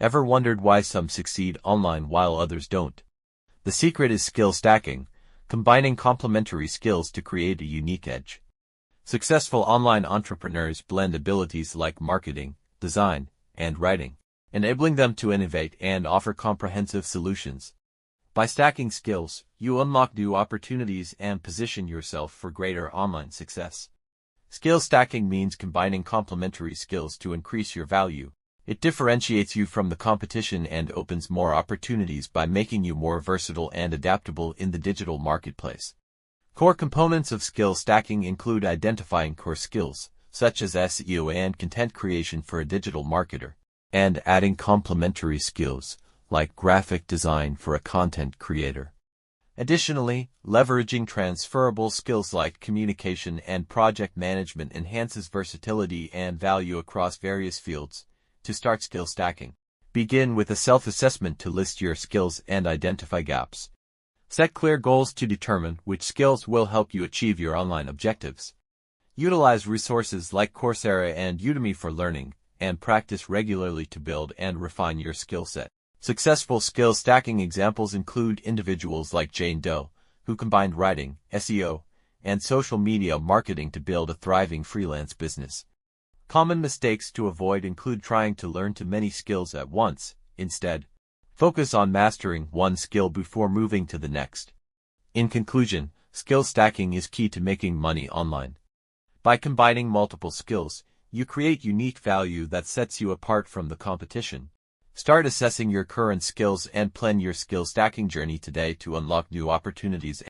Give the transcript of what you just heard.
Ever wondered why some succeed online while others don't? The secret is skill stacking, combining complementary skills to create a unique edge. Successful online entrepreneurs blend abilities like marketing, design, and writing, enabling them to innovate and offer comprehensive solutions. By stacking skills, you unlock new opportunities and position yourself for greater online success. Skill stacking means combining complementary skills to increase your value. It differentiates you from the competition and opens more opportunities by making you more versatile and adaptable in the digital marketplace. Core components of skill stacking include identifying core skills, such as SEO and content creation for a digital marketer, and adding complementary skills, like graphic design for a content creator. Additionally, leveraging transferable skills like communication and project management enhances versatility and value across various fields. To start skill stacking, begin with a self-assessment to list your skills and identify gaps. Set clear goals to determine which skills will help you achieve your online objectives. Utilize resources like Coursera and Udemy for learning, and practice regularly to build and refine your skill set. Successful skill stacking examples include individuals like Jane Doe, who combined writing, SEO, and social media marketing to build a thriving freelance business. Common mistakes to avoid include trying to learn too many skills at once. Instead, focus on mastering one skill before moving to the next. In conclusion, skill stacking is key to making money online. By combining multiple skills, you create unique value that sets you apart from the competition. Start assessing your current skills and plan your skill stacking journey today to unlock new opportunities